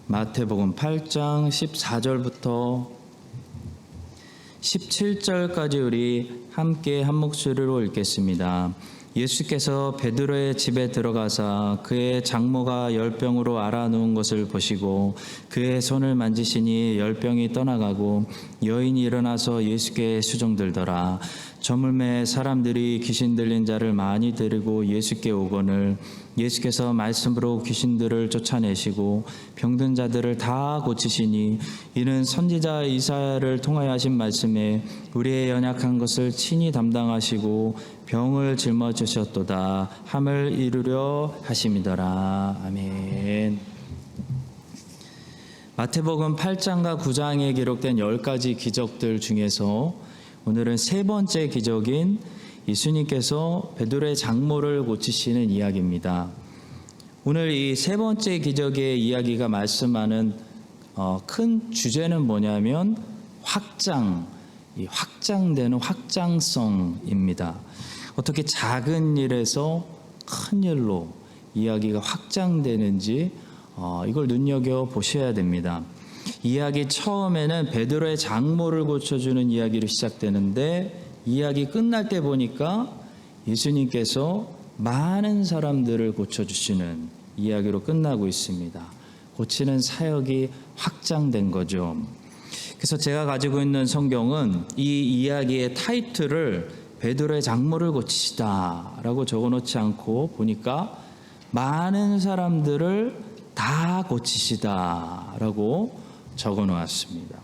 마태복음 8장 14절부터 17절까지 우리 함께 한 목소리로 읽겠습니다. 예수께서 베드로의 집에 들어가사 그의 장모가 열병으로 앓아누운 것을 보시고 그의 손을 만지시니 열병이 떠나가고 여인이 일어나서 예수께 수종들더라. 저물매 사람들이 귀신 들린 자를 많이 데리고 예수께 오거늘 예수께서 말씀으로 귀신들을 쫓아내시고 병든 자들을 다 고치시니 이는 선지자 이사야를 통하여 하신 말씀에 우리의 연약한 것을 친히 담당하시고 병을 짊어지셨도다 함을 이루려 하심이더라. 아멘. 마태복음 8장과 9장에 기록된 10가지 기적들 중에서 오늘은 세 번째 기적인 예수님께서 베드로의 장모를 고치시는 이야기입니다. 오늘 이 세 번째 기적의 이야기가 말씀하는 큰 주제는 뭐냐면 확장되는 확장성입니다. 어떻게 작은 일에서 큰 일로 이야기가 확장되는지 이걸 눈여겨보셔야 됩니다. 이야기 처음에는 베드로의 장모를 고쳐주는 이야기로 시작되는데 이야기 끝날 때 보니까 예수님께서 많은 사람들을 고쳐주시는 이야기로 끝나고 있습니다. 고치는 사역이 확장된 거죠. 그래서 제가 가지고 있는 성경은 이 이야기의 타이틀을 베드로의 장모를 고치시다 라고 적어놓지 않고 보니까 많은 사람들을 다 고치시다 라고 적어놓았습니다.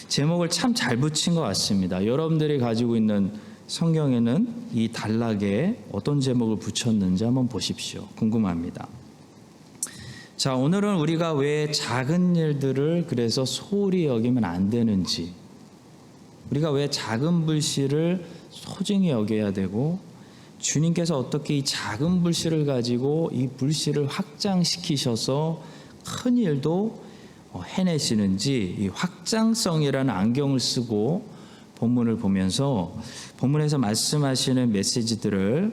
제목을 참 잘 붙인 것 같습니다. 여러분들이 가지고 있는 성경에는 이 단락에 어떤 제목을 붙였는지 한번 보십시오. 궁금합니다. 자, 오늘은 우리가 왜 작은 일들을 그래서 소홀히 여기면 안 되는지, 우리가 왜 작은 불씨를 소중히 여겨야 되고 주님께서 어떻게 이 작은 불씨를 가지고 이 불씨를 확장시키셔서 큰 일도 해내시는지 이 확장성이라는 안경을 쓰고 본문을 보면서 본문에서 말씀하시는 메시지들을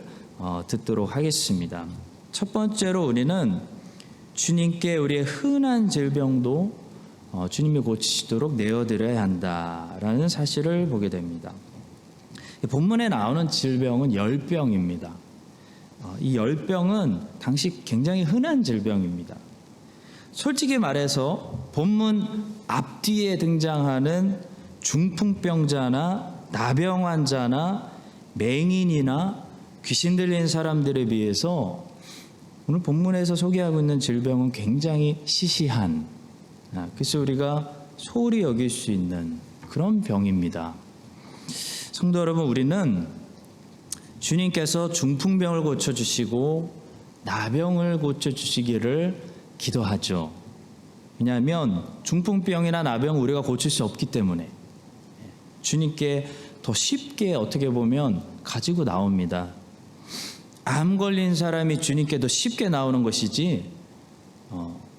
듣도록 하겠습니다. 첫 번째로 우리는 주님께 우리의 흔한 질병도 주님이 고치시도록 내어드려야 한다라는 사실을 보게 됩니다. 본문에 나오는 질병은 열병입니다. 이 열병은 당시 굉장히 흔한 질병입니다. 솔직히 말해서 본문 앞뒤에 등장하는 중풍병자나 나병 환자나 맹인이나 귀신 들린 사람들에 비해서 오늘 본문에서 소개하고 있는 질병은 굉장히 시시한, 그래서 우리가 소홀히 여길 수 있는 그런 병입니다. 성도 여러분, 우리는 주님께서 중풍병을 고쳐주시고 나병을 고쳐주시기를 기도하죠. 왜냐하면 중풍병이나 나병 우리가 고칠 수 없기 때문에 주님께 더 쉽게 어떻게 보면 가지고 나옵니다. 암 걸린 사람이 주님께 더 쉽게 나오는 것이지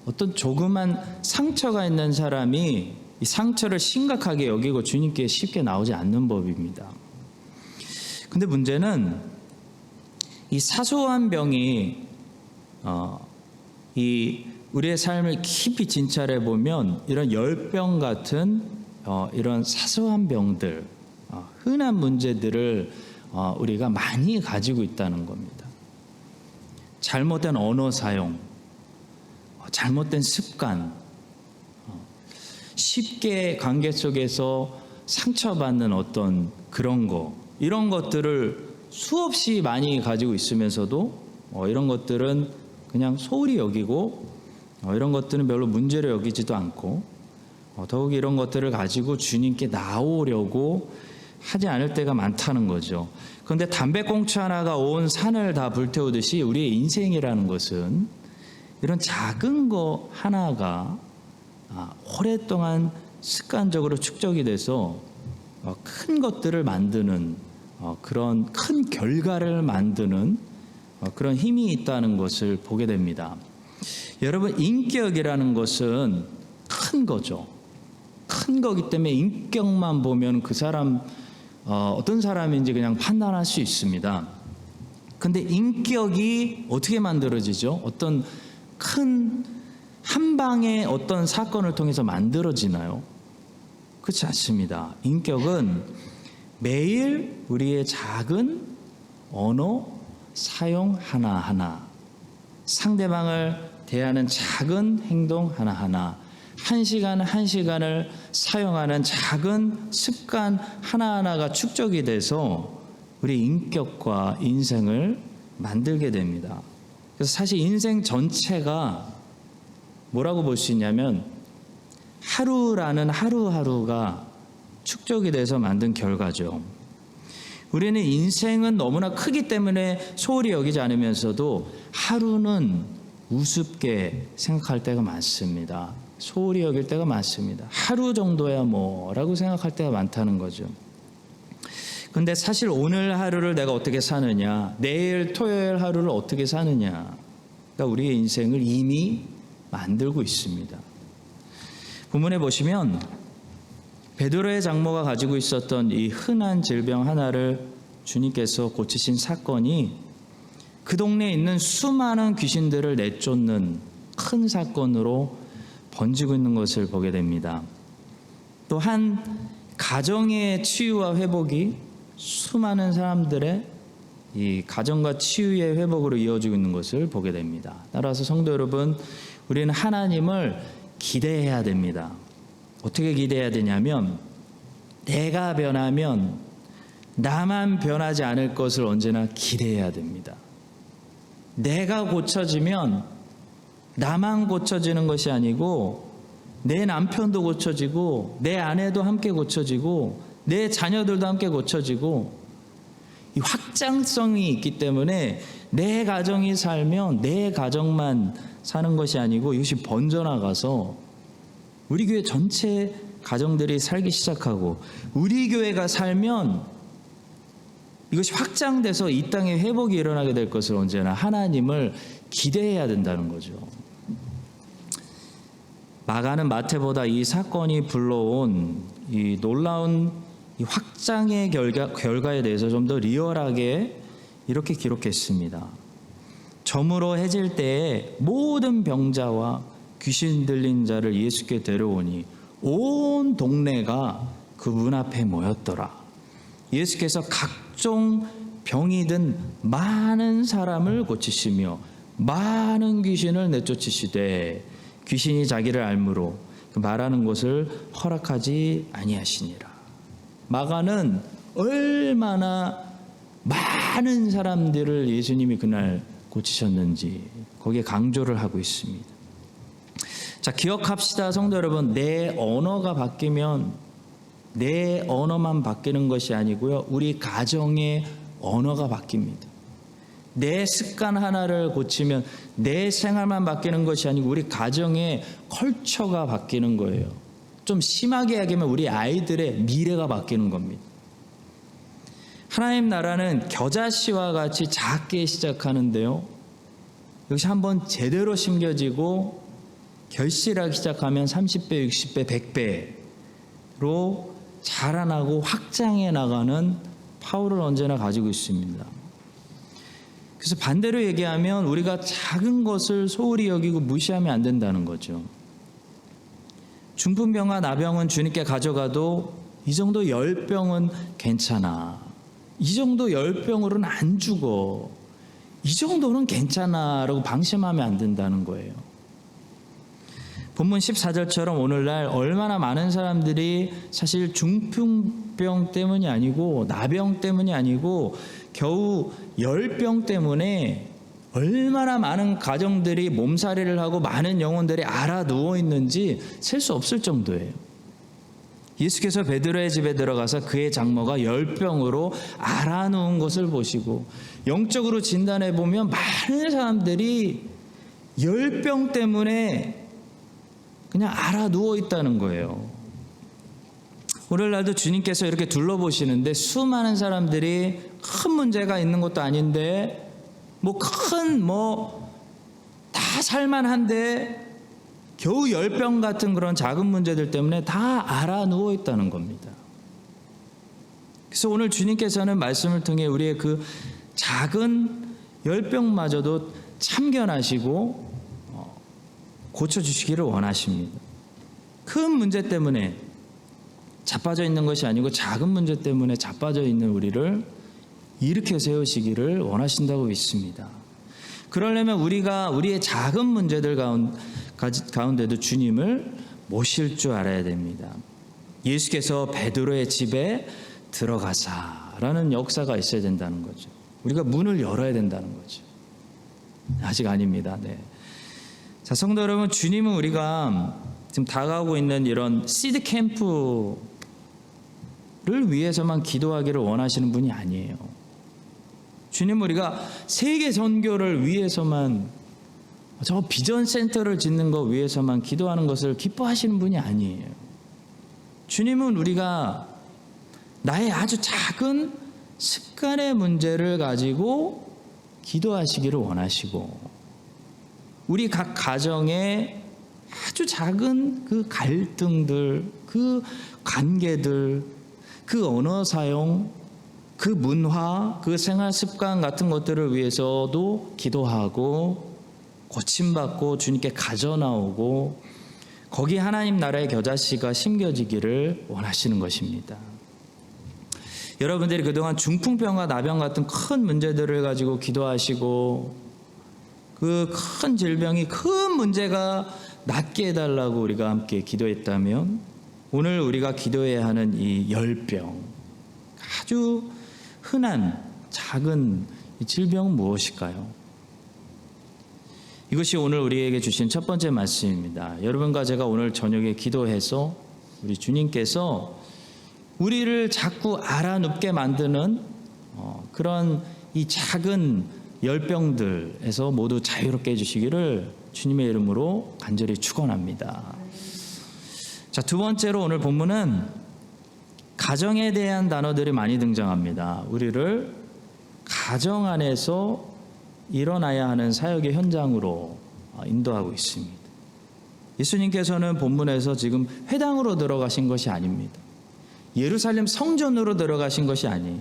어떤 조그만 상처가 있는 사람이 이 상처를 심각하게 여기고 주님께 쉽게 나오지 않는 법입니다. 근데 문제는 이 사소한 병이 이 우리의 삶을 깊이 진찰해 보면 이런 열병 같은 이런 사소한 병들, 흔한 문제들을 우리가 많이 가지고 있다는 겁니다. 잘못된 언어 사용, 잘못된 습관, 쉽게 관계 속에서 상처받는 어떤 그런 거, 이런 것들을 수없이 많이 가지고 있으면서도 이런 것들은 그냥 소홀히 여기고 이런 것들은 별로 문제로 여기지도 않고 더욱 이런 것들을 가지고 주님께 나오려고 하지 않을 때가 많다는 거죠. 그런데 담배꽁초 하나가 온 산을 다 불태우듯이 우리의 인생이라는 것은 이런 작은 거 하나가 오랫동안 습관적으로 축적이 돼서 큰 것들을 만드는 그런 큰 결과를 만드는 그런 힘이 있다는 것을 보게 됩니다. 여러분, 인격이라는 것은 큰 거죠. 큰 거기 때문에 인격만 보면 그 사람 어떤 사람인지 그냥 판단할 수 있습니다. 근데 인격이 어떻게 만들어지죠? 어떤 큰 한 방에 어떤 사건을 통해서 만들어지나요? 그렇지 않습니다. 인격은 매일 우리의 작은 언어 사용 하나하나, 상대방을 대하는 작은 행동 하나하나, 한 시간 한 시간을 사용하는 작은 습관 하나하나가 축적이 돼서 우리 인격과 인생을 만들게 됩니다. 그래서 사실 인생 전체가 뭐라고 볼 수 있냐면 하루라는 하루하루가 축적이 돼서 만든 결과죠. 우리는 인생은 너무나 크기 때문에 소홀히 여기지 않으면서도 하루는 우습게 생각할 때가 많습니다. 소홀히 여길 때가 많습니다. 하루 정도야 뭐라고 생각할 때가 많다는 거죠. 근데 사실 오늘 하루를 내가 어떻게 사느냐, 내일 토요일 하루를 어떻게 사느냐가 우리의 인생을 이미 만들고 있습니다. 본문에 보시면 베드로의 장모가 가지고 있었던 이 흔한 질병 하나를 주님께서 고치신 사건이 그 동네에 있는 수많은 귀신들을 내쫓는 큰 사건으로 번지고 있는 것을 보게 됩니다. 또 한 가정의 치유와 회복이 수많은 사람들의 이 가정과 치유의 회복으로 이어지고 있는 것을 보게 됩니다. 따라서 성도 여러분, 우리는 하나님을 기대해야 됩니다. 어떻게 기대해야 되냐면 내가 변하면 나만 변하지 않을 것을 언제나 기대해야 됩니다. 내가 고쳐지면 나만 고쳐지는 것이 아니고 내 남편도 고쳐지고 내 아내도 함께 고쳐지고 내 자녀들도 함께 고쳐지고, 이 확장성이 있기 때문에 내 가정이 살면 내 가정만 사는 것이 아니고 이것이 번져나가서 우리 교회 전체 가정들이 살기 시작하고, 우리 교회가 살면 이것이 확장돼서 이 땅에 회복이 일어나게 될 것을 언제나 하나님을 기대해야 된다는 거죠. 마가는 마태보다 이 사건이 불러온 이 놀라운 이 확장의 결과에 대해서 좀 더 리얼하게 이렇게 기록했습니다. 저물어 해질 때에 모든 병자와 귀신 들린 자를 예수께 데려오니 온 동네가 그 문 앞에 모였더라. 예수께서 각종 병이 든 많은 사람을 고치시며 많은 귀신을 내쫓으시되 귀신이 자기를 알므로 그 말하는 것을 허락하지 아니하시니라. 마가는 얼마나 많은 사람들을 예수님이 그날 고치셨는지 거기에 강조를 하고 있습니다. 자, 기억합시다, 성도 여러분. 내 언어가 바뀌면 내 언어만 바뀌는 것이 아니고요, 우리 가정의 언어가 바뀝니다. 내 습관 하나를 고치면 내 생활만 바뀌는 것이 아니고 우리 가정의 컬처가 바뀌는 거예요. 좀 심하게 얘기하면 우리 아이들의 미래가 바뀌는 겁니다. 하나님 나라는 겨자씨와 같이 작게 시작하는데요, 이것이 한번 제대로 심겨지고 결실하기 시작하면 30배, 60배, 100배로 자라나고 확장해 나가는 파워를 언제나 가지고 있습니다. 그래서 반대로 얘기하면 우리가 작은 것을 소홀히 여기고 무시하면 안 된다는 거죠. 중풍병과 나병은 주님께 가져가도 이 정도 열병은 괜찮아, 이 정도 열병으로는 안 죽어, 이 정도는 괜찮아 라고 방심하면 안 된다는 거예요. 본문 14절처럼 오늘날 얼마나 많은 사람들이 사실 중풍병 때문이 아니고 나병 때문이 아니고 겨우 열병 때문에 얼마나 많은 가정들이 몸살이를 하고 많은 영혼들이 알아 누워 있는지 셀 수 없을 정도예요. 예수께서 베드로의 집에 들어가서 그의 장모가 열병으로 알아 누운 것을 보시고, 영적으로 진단해 보면 많은 사람들이 열병 때문에 그냥 알아 누워 있다는 거예요. 오늘날도 주님께서 이렇게 둘러보시는데 수많은 사람들이 큰 문제가 있는 것도 아닌데 다 살만한데 겨우 열병 같은 그런 작은 문제들 때문에 다 알아 누워 있다는 겁니다. 그래서 오늘 주님께서는 말씀을 통해 우리의 그 작은 열병마저도 참견하시고 고쳐주시기를 원하십니다. 큰 문제 때문에 자빠져 있는 것이 아니고 작은 문제 때문에 자빠져 있는 우리를 일으켜 세우시기를 원하신다고 믿습니다. 그러려면 우리가 우리의 작은 문제들 가운데도 주님을 모실 줄 알아야 됩니다. 예수께서 베드로의 집에 들어가사라는 역사가 있어야 된다는 거죠. 우리가 문을 열어야 된다는 거죠. 아직 아닙니다. 네. 자, 성도 여러분, 주님은 우리가 지금 다가오고 있는 이런 시드 캠프를 위해서만 기도하기를 원하시는 분이 아니에요. 주님은 우리가 세계 선교를 위해서만, 저 비전 센터를 짓는 것 위해서만 기도하는 것을 기뻐하시는 분이 아니에요. 주님은 우리가 나의 아주 작은 습관의 문제를 가지고 기도하시기를 원하시고, 우리 각 가정에 아주 작은 그 갈등들, 그 관계들, 그 언어 사용, 그 문화, 그 생활 습관 같은 것들을 위해서도 기도하고 고침받고 주님께 가져나오고 거기 하나님 나라의 겨자씨가 심겨지기를 원하시는 것입니다. 여러분들이 그동안 중풍병과 나병 같은 큰 문제들을 가지고 기도하시고 그 큰 질병이 큰 문제가 낫게 해달라고 우리가 함께 기도했다면, 오늘 우리가 기도해야 하는 이 열병, 아주 흔한 작은 이 질병은 무엇일까요? 이것이 오늘 우리에게 주신 첫 번째 말씀입니다. 여러분과 제가 오늘 저녁에 기도해서 우리 주님께서 우리를 자꾸 알아눕게 만드는 그런 이 작은 열병들에서 모두 자유롭게 해주시기를 주님의 이름으로 간절히 축원합니다. 자, 두 번째로 오늘 본문은 가정에 대한 단어들이 많이 등장합니다. 우리를 가정 안에서 일어나야 하는 사역의 현장으로 인도하고 있습니다. 예수님께서는 본문에서 지금 회당으로 들어가신 것이 아닙니다. 예루살렘 성전으로 들어가신 것이 아니에요.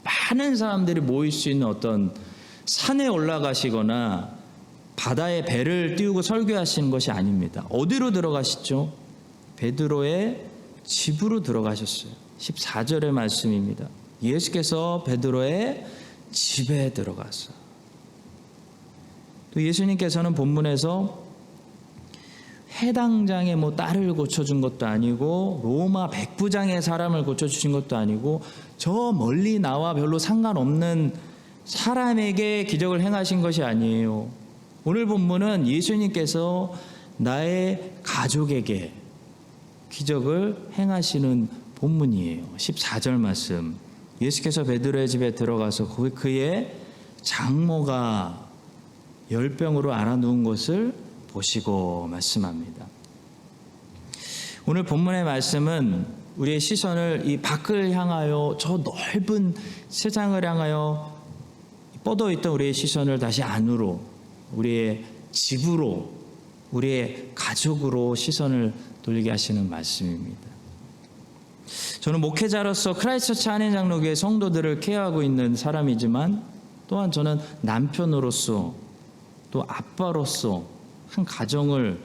많은 사람들이 모일 수 있는 어떤 산에 올라가시거나 바다에 배를 띄우고 설교하시는 것이 아닙니다. 어디로 들어가시죠? 베드로의 집으로 들어가셨어요. 14절의 말씀입니다. 예수께서 베드로의 집에 들어갔어요. 또 예수님께서는 본문에서 해당장의 딸을 고쳐준 것도 아니고 로마 백부장의 사람을 고쳐주신 것도 아니고 저 멀리 나와 별로 상관없는 사람에게 기적을 행하신 것이 아니에요. 오늘 본문은 예수님께서 나의 가족에게 기적을 행하시는 본문이에요. 14절 말씀. 예수께서 베드로의 집에 들어가서 그의 장모가 열병으로 앓아누운 것을 보시고 말씀합니다. 오늘 본문의 말씀은 우리의 시선을 이 밖을 향하여 저 넓은 세상을 향하여 뻗어있던 우리의 시선을 다시 안으로, 우리의 집으로, 우리의 가족으로 시선을 돌리게 하시는 말씀입니다. 저는 목회자로서 크라이스트처치 한인장로교회 성도들을 케어하고 있는 사람이지만 또한 저는 남편으로서 또 아빠로서 한 가정을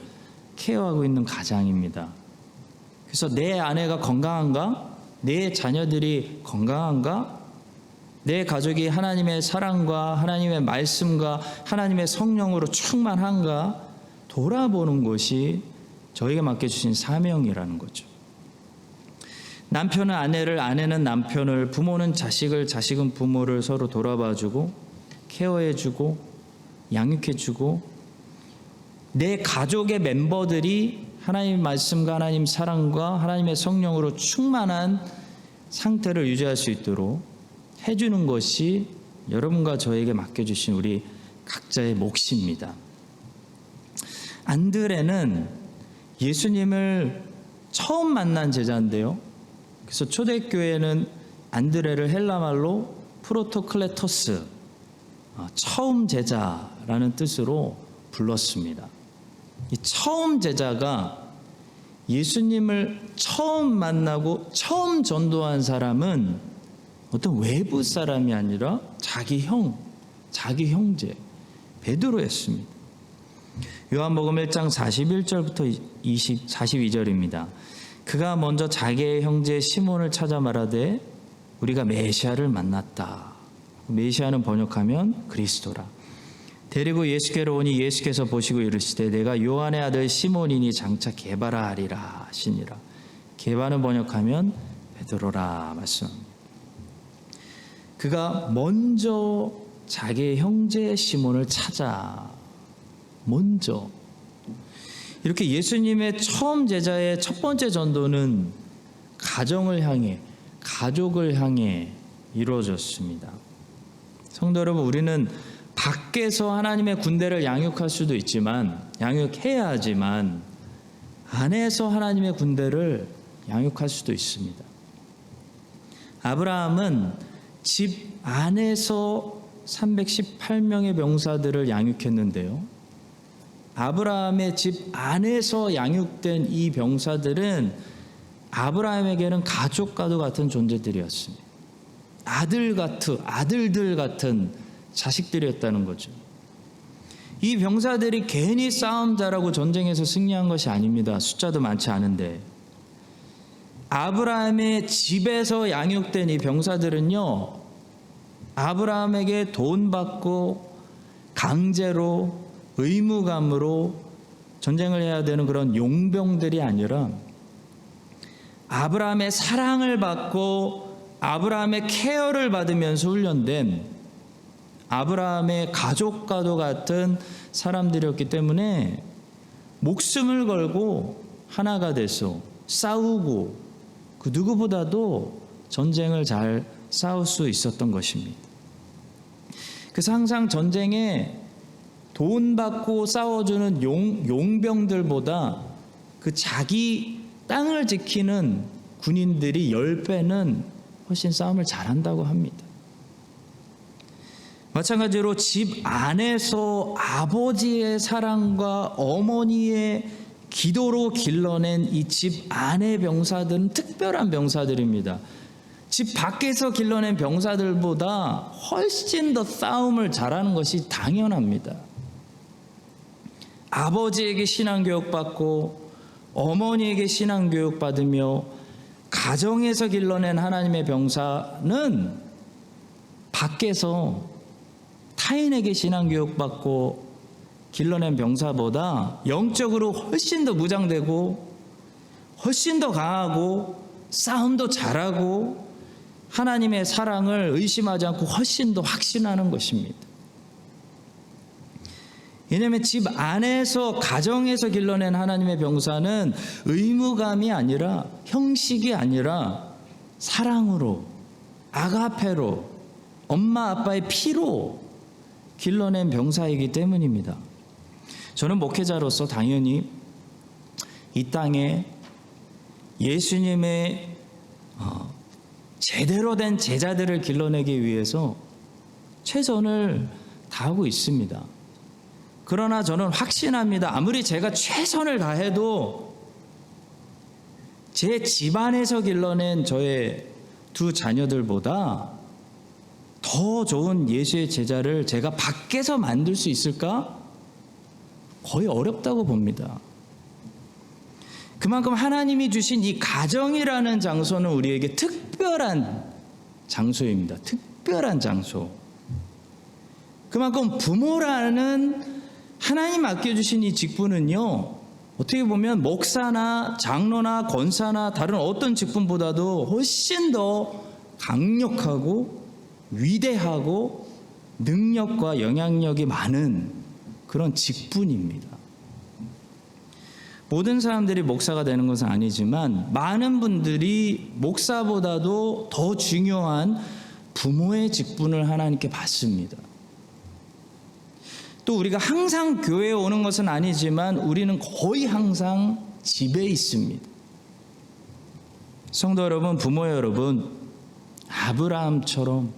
케어하고 있는 가장입니다. 그래서 내 아내가 건강한가? 내 자녀들이 건강한가? 내 가족이 하나님의 사랑과 하나님의 말씀과 하나님의 성령으로 충만한가? 돌아보는 것이 저에게 맡겨주신 사명이라는 거죠. 남편은 아내를, 아내는 남편을, 부모는 자식을, 자식은 부모를 서로 돌아봐주고 케어해주고 양육해주고, 내 가족의 멤버들이 하나님의 말씀과 하나님 사랑과 하나님의 성령으로 충만한 상태를 유지할 수 있도록 해주는 것이 여러분과 저에게 맡겨주신 우리 각자의 몫입니다. 안드레는 예수님을 처음 만난 제자인데요. 그래서 초대교회는 안드레를 헬라말로 프로토클레토스, 처음 제자라는 뜻으로 불렀습니다. 이 처음 제자가 예수님을 처음 만나고 처음 전도한 사람은 어떤 외부 사람이 아니라 자기 형제 베드로였습니다. 요한복음 1장 41절부터 42절입니다. 그가 먼저 자기의 형제 시몬을 찾아 말하되 우리가 메시아를 만났다. 메시아는 번역하면 그리스도라. 데리고 예수께로 오니 예수께서 보시고 이르시되 내가 요한의 아들 시몬이니 장차 게바라 하리라 하시니라. 게바는 번역하면 베드로라 말씀합니다. 그가 먼저 자기의 형제 시몬을 찾아 먼저 이렇게 예수님의 처음 제자의 첫 번째 전도는 가정을 향해 가족을 향해 이루어졌습니다. 성도 여러분, 우리는 밖에서 하나님의 군대를 양육할 수도 있지만 양육해야 하지만 안에서 하나님의 군대를 양육할 수도 있습니다. 아브라함은 집 안에서 318명의 병사들을 양육했는데요. 아브라함의 집 안에서 양육된 이 병사들은 아브라함에게는 가족과도 같은 존재들이었습니다. 아들들 같은 자식들이었다는 거죠. 이 병사들이 괜히 싸움 잘하고 전쟁에서 승리한 것이 아닙니다. 숫자도 많지 않은데. 아브라함의 집에서 양육된 이 병사들은요, 아브라함에게 돈 받고 강제로 의무감으로 전쟁을 해야 되는 그런 용병들이 아니라 아브라함의 사랑을 받고 아브라함의 케어를 받으면서 훈련된 아브라함의 가족과도 같은 사람들이었기 때문에 목숨을 걸고 하나가 돼서 싸우고 그 누구보다도 전쟁을 잘 싸울 수 있었던 것입니다. 그래서 항상 전쟁에 돈 받고 싸워주는 용병들보다 그 자기 땅을 지키는 군인들이 10배는 훨씬 싸움을 잘한다고 합니다. 마찬가지로 집 안에서 아버지의 사랑과 어머니의 기도로 길러낸 이 집 안의 병사들은 특별한 병사들입니다. 집 밖에서 길러낸 병사들보다 훨씬 더 싸움을 잘하는 것이 당연합니다. 아버지에게 신앙교육 받고 어머니에게 신앙교육 받으며 가정에서 길러낸 하나님의 병사는 밖에서 타인에게 신앙교육 받고 길러낸 병사보다 영적으로 훨씬 더 무장되고 훨씬 더 강하고 싸움도 잘하고 하나님의 사랑을 의심하지 않고 훨씬 더 확신하는 것입니다. 왜냐하면 집 안에서 가정에서 길러낸 하나님의 병사는 의무감이 아니라 형식이 아니라 사랑으로 아가페로 엄마 아빠의 피로 길러낸 병사이기 때문입니다. 저는 목회자로서 당연히 이 땅에 예수님의 제대로 된 제자들을 길러내기 위해서 최선을 다하고 있습니다. 그러나 저는 확신합니다. 아무리 제가 최선을 다해도 제 집안에서 길러낸 저의 두 자녀들보다 더 좋은 예수의 제자를 제가 밖에서 만들 수 있을까? 거의 어렵다고 봅니다. 그만큼 하나님이 주신 이 가정이라는 장소는 우리에게 특별한 장소입니다. 특별한 장소. 그만큼 부모라는 하나님 맡겨주신 이 직분은요, 어떻게 보면 목사나 장로나 권사나 다른 어떤 직분보다도 훨씬 더 강력하고 위대하고 능력과 영향력이 많은 그런 직분입니다. 모든 사람들이 목사가 되는 것은 아니지만 많은 분들이 목사보다도 더 중요한 부모의 직분을 하나님께 받습니다. 또 우리가 항상 교회에 오는 것은 아니지만 우리는 거의 항상 집에 있습니다. 성도 여러분, 부모 여러분, 아브라함처럼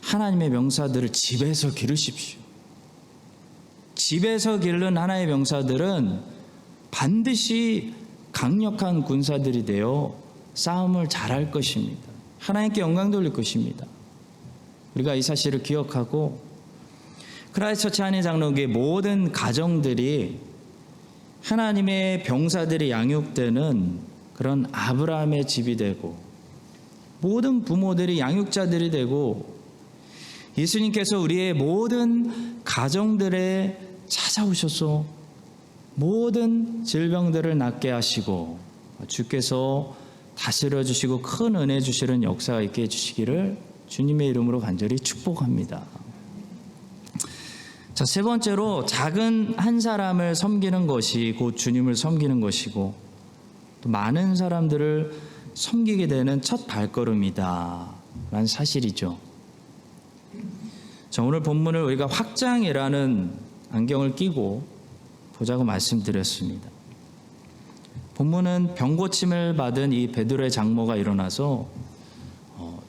하나님의 병사들을 집에서 기르십시오. 집에서 기른 하나님의 병사들은 반드시 강력한 군사들이 되어 싸움을 잘할 것입니다. 하나님께 영광 돌릴 것입니다. 우리가 이 사실을 기억하고 크라이스트처치 한인장로교의 모든 가정들이 하나님의 병사들이 양육되는 그런 아브라함의 집이 되고, 모든 부모들이 양육자들이 되고, 예수님께서 우리의 모든 가정들에 찾아오셔서 모든 질병들을 낫게 하시고, 주께서 다스려 주시고 큰 은혜 주시는 역사가 있게 해주시기를 주님의 이름으로 간절히 축복합니다. 자, 세 번째로 작은 한 사람을 섬기는 것이 곧 주님을 섬기는 것이고, 또 많은 사람들을 섬기게 되는 첫 발걸음이다 라는 사실이죠. 자, 오늘 본문을 우리가 확장이라는 안경을 끼고 보자고 말씀드렸습니다. 본문은 병고침을 받은 이 베드로의 장모가 일어나서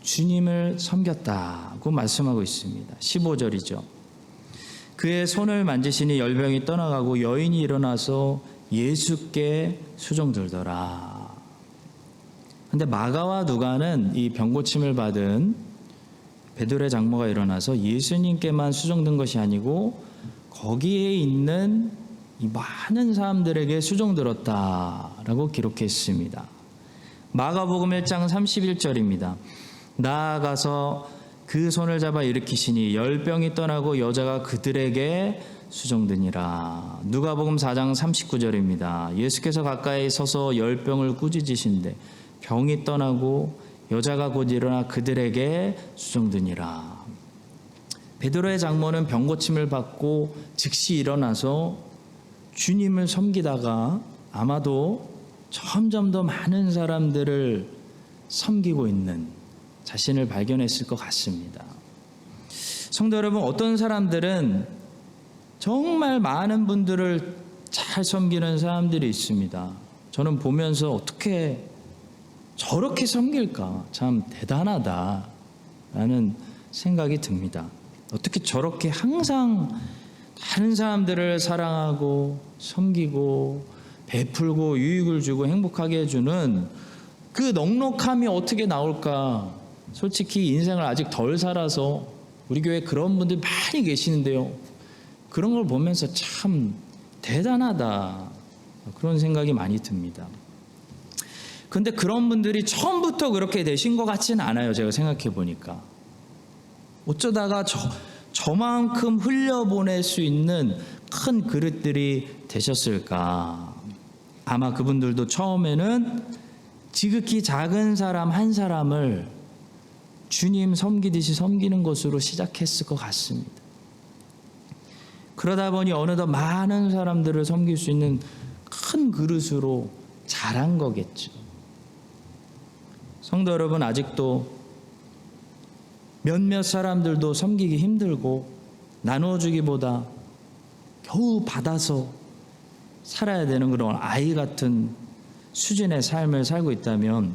주님을 섬겼다고 말씀하고 있습니다. 15절이죠. 그의 손을 만지시니 열병이 떠나가고 여인이 일어나서 예수께 수종들더라. 그런데 마가와 누가는 이 병고침을 받은 베드로의 장모가 일어나서 예수님께만 수종든 것이 아니고 거기에 있는 이 많은 사람들에게 수종들었다라고 기록했습니다. 마가복음 1장 31절입니다. 나아가서 그 손을 잡아 일으키시니 열병이 떠나고 여자가 그들에게 수종드니라. 누가복음 4장 39절입니다. 예수께서 가까이 서서 열병을 꾸짖으신데 병이 떠나고 여자가 곧 일어나 그들에게 수종드니라. 베드로의 장모는 병고침을 받고 즉시 일어나서 주님을 섬기다가 아마도 점점 더 많은 사람들을 섬기고 있는 자신을 발견했을 것 같습니다. 성도 여러분, 어떤 사람들은 정말 많은 분들을 잘 섬기는 사람들이 있습니다. 저는 보면서 어떻게 저렇게 섬길까? 참 대단하다라는 생각이 듭니다. 어떻게 저렇게 항상 다른 사람들을 사랑하고 섬기고 베풀고 유익을 주고 행복하게 해주는 그 넉넉함이 어떻게 나올까? 솔직히 인생을 아직 덜 살아서 우리 교회에 그런 분들이 많이 계시는데요. 그런 걸 보면서 참 대단하다, 그런 생각이 많이 듭니다. 근데 그런 분들이 처음부터 그렇게 되신 것 같지는 않아요. 제가 생각해 보니까. 어쩌다가 저만큼 흘려보낼 수 있는 큰 그릇들이 되셨을까? 아마 그분들도 처음에는 지극히 작은 사람 한 사람을 주님 섬기듯이 섬기는 것으로 시작했을 것 같습니다. 그러다 보니 어느덧 많은 사람들을 섬길 수 있는 큰 그릇으로 자란 거겠죠. 성도 여러분, 아직도 몇몇 사람들도 섬기기 힘들고 나눠주기보다 겨우 받아서 살아야 되는 그런 아이 같은 수준의 삶을 살고 있다면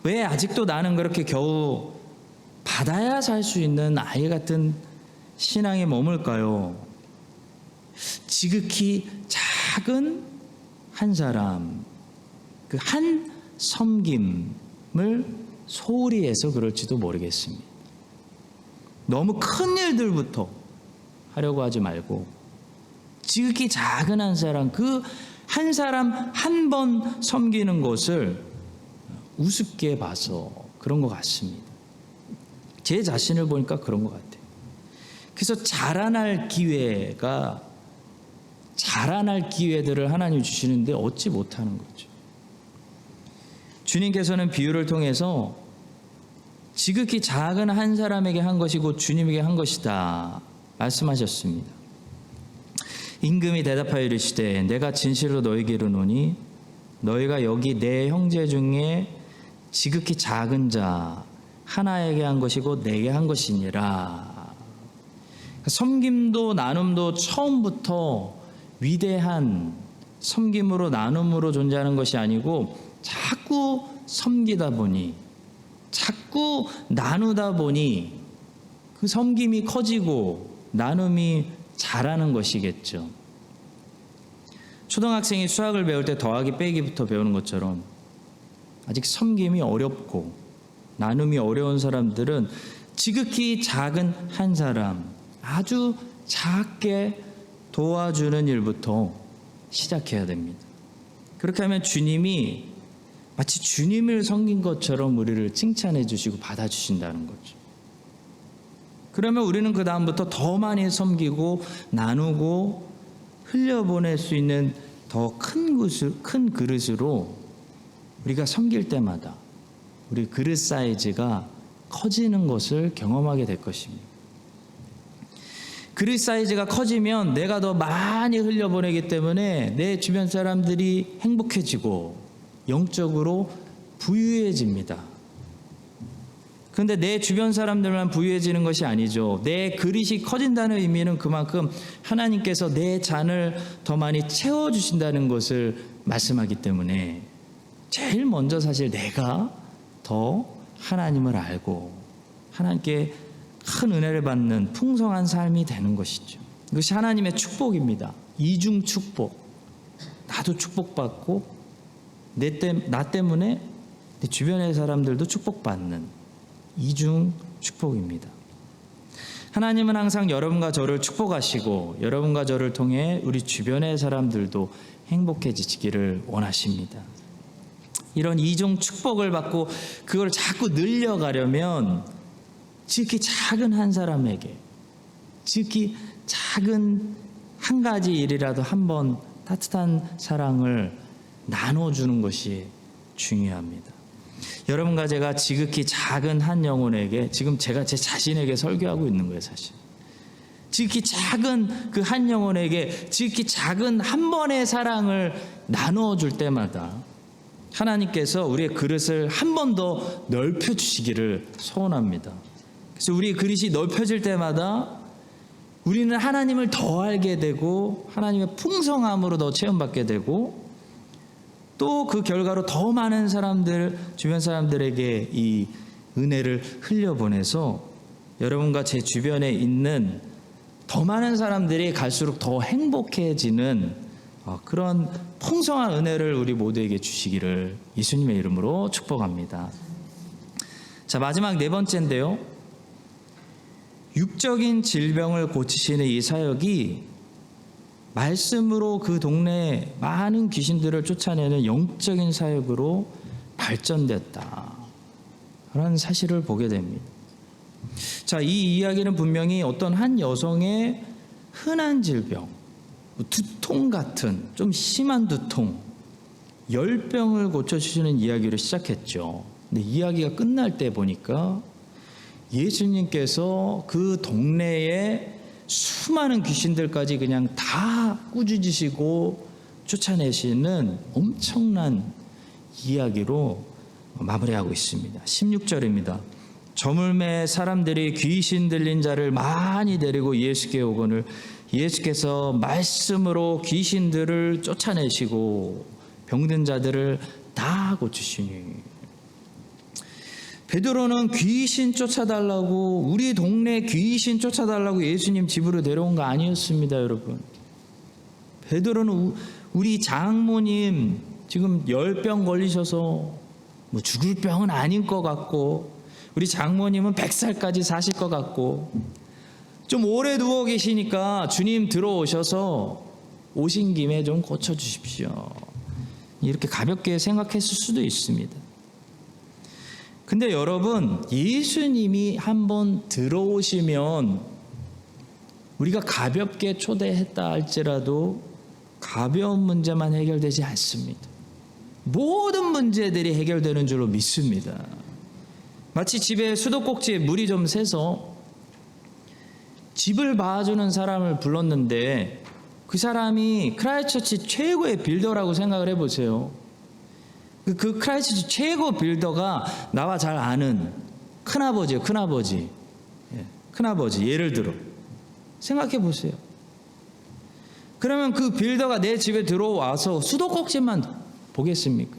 왜 아직도 나는 그렇게 겨우 받아야 살 수 있는 아이 같은 신앙에 머물까요? 지극히 작은 한 사람, 그 한 섬김을 소홀히 해서 그럴지도 모르겠습니다. 너무 큰 일들부터 하려고 하지 말고 지극히 작은 한 사람, 그 한 사람 한 번 섬기는 것을 우습게 봐서 그런 것 같습니다. 제 자신을 보니까 그런 것 같아요. 그래서 자라날 기회들을 하나님 주시는데 얻지 못하는 거죠. 주님께서는 비유를 통해서 지극히 작은 한 사람에게 한 것이 곧 주님에게 한 것이다 말씀하셨습니다. 임금이 대답하여 이르시되 내가 진실로 너희에게 이르노니 너희가 여기 내 형제 중에 지극히 작은 자 하나에게 한 것이 곧 내게 한 것이니라. 섬김도 나눔도 처음부터 위대한 섬김으로 나눔으로 존재하는 것이 아니고 자꾸 섬기다 보니, 자꾸 나누다 보니 그 섬김이 커지고 나눔이 자라는 것이겠죠. 초등학생이 수학을 배울 때 더하기 빼기부터 배우는 것처럼 아직 섬김이 어렵고 나눔이 어려운 사람들은 지극히 작은 한 사람 아주 작게 도와주는 일부터 시작해야 됩니다. 그렇게 하면 주님이 마치 주님을 섬긴 것처럼 우리를 칭찬해 주시고 받아주신다는 거죠. 그러면 우리는 그 다음부터 더 많이 섬기고 나누고 흘려보낼 수 있는 더 큰 그릇으로 우리가 섬길 때마다 우리 그릇 사이즈가 커지는 것을 경험하게 될 것입니다. 그릇 사이즈가 커지면 내가 더 많이 흘려보내기 때문에 내 주변 사람들이 행복해지고 영적으로 부유해집니다. 그런데 내 주변 사람들만 부유해지는 것이 아니죠. 내 그릇이 커진다는 의미는 그만큼 하나님께서 내 잔을 더 많이 채워주신다는 것을 말씀하기 때문에 제일 먼저 사실 내가 더 하나님을 알고 하나님께 큰 은혜를 받는 풍성한 삶이 되는 것이죠. 이것이 하나님의 축복입니다. 이중 축복. 나도 축복받고 나 때문에 내 주변의 사람들도 축복받는 이중 축복입니다. 하나님은 항상 여러분과 저를 축복하시고 여러분과 저를 통해 우리 주변의 사람들도 행복해지기를 원하십니다. 이런 이중 축복을 받고 그걸 자꾸 늘려가려면 지극히 작은 한 사람에게 지극히 작은 한 가지 일이라도 한번 따뜻한 사랑을 나눠주는 것이 중요합니다. 여러분과 제가 지극히 작은 한 영혼에게 지금 제가 제 자신에게 설교하고 있는 거예요. 사실 지극히 작은 그 한 영혼에게 지극히 작은 한 번의 사랑을 나눠줄 때마다 하나님께서 우리의 그릇을 한 번 더 넓혀주시기를 소원합니다. 그래서 우리의 그릇이 넓혀질 때마다 우리는 하나님을 더 알게 되고 하나님의 풍성함으로 더 체험받게 되고 또 그 결과로 더 많은 사람들, 주변 사람들에게 이 은혜를 흘려보내서 여러분과 제 주변에 있는 더 많은 사람들이 갈수록 더 행복해지는 그런 풍성한 은혜를 우리 모두에게 주시기를 예수님의 이름으로 축복합니다. 자, 마지막 네 번째인데요. 육적인 질병을 고치시는 이 사역이 말씀으로 그 동네에 많은 귀신들을 쫓아내는 영적인 사역으로 발전됐다. 라는 사실을 보게 됩니다. 자, 이 이야기는 분명히 어떤 한 여성의 흔한 질병, 두통 같은 좀 심한 두통, 열병을 고쳐주시는 이야기로 시작했죠. 근데 이야기가 끝날 때 보니까 예수님께서 그 동네에 수많은 귀신들까지 그냥 다 꾸짖으시고 쫓아내시는 엄청난 이야기로 마무리하고 있습니다. 16절입니다. 저물매 사람들이 귀신 들린 자를 많이 데리고 예수께 오거늘 예수께서 말씀으로 귀신들을 쫓아내시고 병든 자들을 다 고치시니. 베드로는 귀신 쫓아달라고 우리 동네 귀신 쫓아달라고 예수님 집으로 데려온 거 아니었습니다, 여러분. 베드로는 우리 장모님 지금 열병 걸리셔서 뭐 죽을 병은 아닌 것 같고 우리 장모님은 100살까지 사실 것 같고 좀 오래 누워 계시니까 주님 들어오셔서 오신 김에 좀 고쳐주십시오. 이렇게 가볍게 생각했을 수도 있습니다. 근데 여러분, 예수님이 한번 들어오시면 우리가 가볍게 초대했다 할지라도 가벼운 문제만 해결되지 않습니다. 모든 문제들이 해결되는 줄로 믿습니다. 마치 집에 수도꼭지에 물이 좀 새서 집을 봐주는 사람을 불렀는데 그 사람이 크라이처치 최고의 빌더라고 생각을 해보세요. 그 크라이처치 최고 빌더가 나와 잘 아는 큰아버지예요. 큰아버지. 큰아버지. 예를 들어 생각해 보세요. 그러면 그 빌더가 내 집에 들어와서 수도꼭지만 보겠습니까?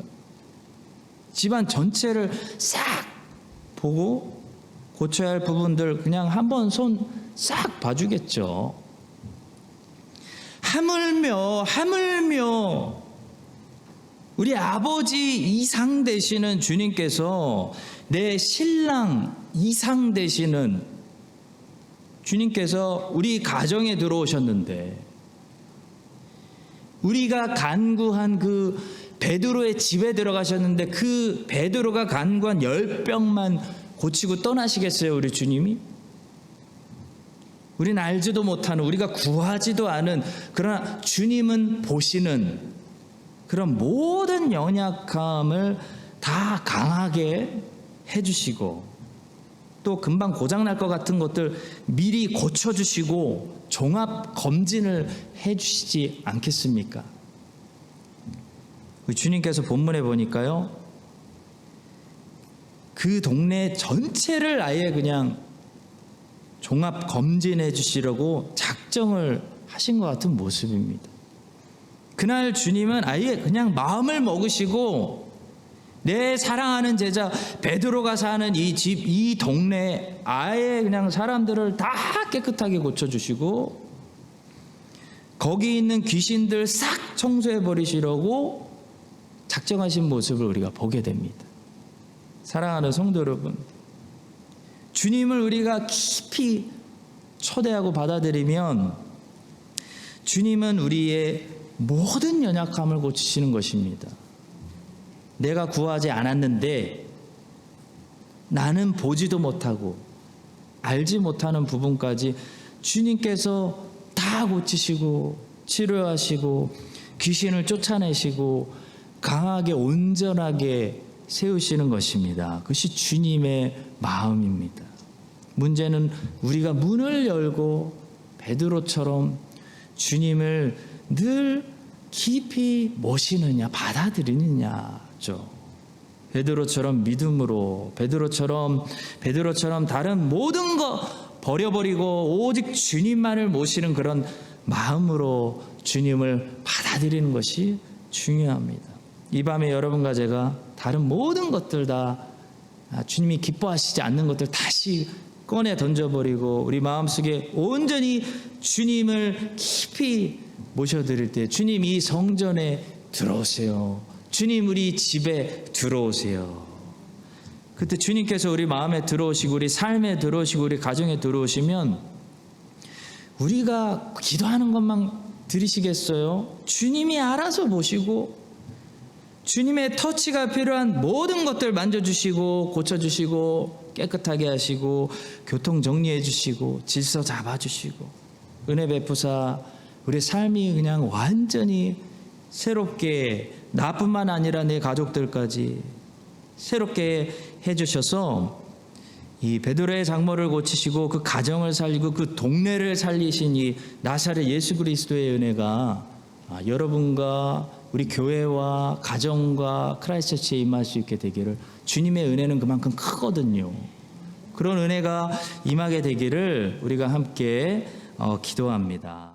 집안 전체를 싹 보고 고쳐야 할 부분들 그냥 한번 손 싹 봐주겠죠. 하물며 우리 아버지 이상 되시는 주님께서 내 신랑 이상 되시는 주님께서 우리 가정에 들어오셨는데 우리가 간구한 그 베드로의 집에 들어가셨는데 그 베드로가 간구한 10병만 고치고 떠나시겠어요, 우리 주님이? 우리는 알지도 못하는, 우리가 구하지도 않은, 그러나 주님은 보시는 그런 모든 연약함을 다 강하게 해주시고, 또 금방 고장날 것 같은 것들 미리 고쳐주시고 종합 검진을 해주시지 않겠습니까? 우리 주님께서 본문에 보니까요, 그 동네 전체를 아예 그냥 종합 검진해 주시려고 작정을 하신 것 같은 모습입니다. 그날 주님은 아예 그냥 마음을 먹으시고 내 사랑하는 제자 베드로가 사는 이 집, 이 동네 아예 그냥 사람들을 다 깨끗하게 고쳐주시고 거기 있는 귀신들 싹 청소해 버리시려고 작정하신 모습을 우리가 보게 됩니다. 사랑하는 성도 여러분, 주님을 우리가 깊이 초대하고 받아들이면 주님은 우리의 모든 연약함을 고치시는 것입니다. 내가 구하지 않았는데 나는 보지도 못하고 알지 못하는 부분까지 주님께서 다 고치시고 치료하시고 귀신을 쫓아내시고 강하게 온전하게 세우시는 것입니다. 그것이 주님의 마음입니다. 문제는 우리가 문을 열고 베드로처럼 주님을 늘 깊이 모시느냐 받아들이느냐죠. 베드로처럼 믿음으로, 베드로처럼 다른 모든 거 버려버리고 오직 주님만을 모시는 그런 마음으로 주님을 받아들이는 것이 중요합니다. 이 밤에 여러분과 제가 다른 모든 것들 다 주님이 기뻐하시지 않는 것들 다시 꺼내 던져버리고 우리 마음속에 온전히 주님을 깊이 모셔드릴 때, 주님 이 성전에 들어오세요. 주님 우리 집에 들어오세요. 그때 주님께서 우리 마음에 들어오시고 우리 삶에 들어오시고 우리 가정에 들어오시면 우리가 기도하는 것만 들으시겠어요? 주님이 알아서 보시고 주님의 터치가 필요한 모든 것들 만져주시고 고쳐주시고 깨끗하게 하시고 교통 정리해 주시고 질서 잡아주시고 은혜 베푸사 우리 삶이 그냥 완전히 새롭게, 나뿐만 아니라 내 가족들까지 새롭게 해주셔서 이 베드로의 장모를 고치시고 그 가정을 살리고 그 동네를 살리신 이 나사렛 예수 그리스도의 은혜가 여러분과 우리 교회와 가정과 크라이스트처치에 임할 수 있게 되기를, 주님의 은혜는 그만큼 크거든요. 그런 은혜가 임하게 되기를 우리가 함께 기도합니다.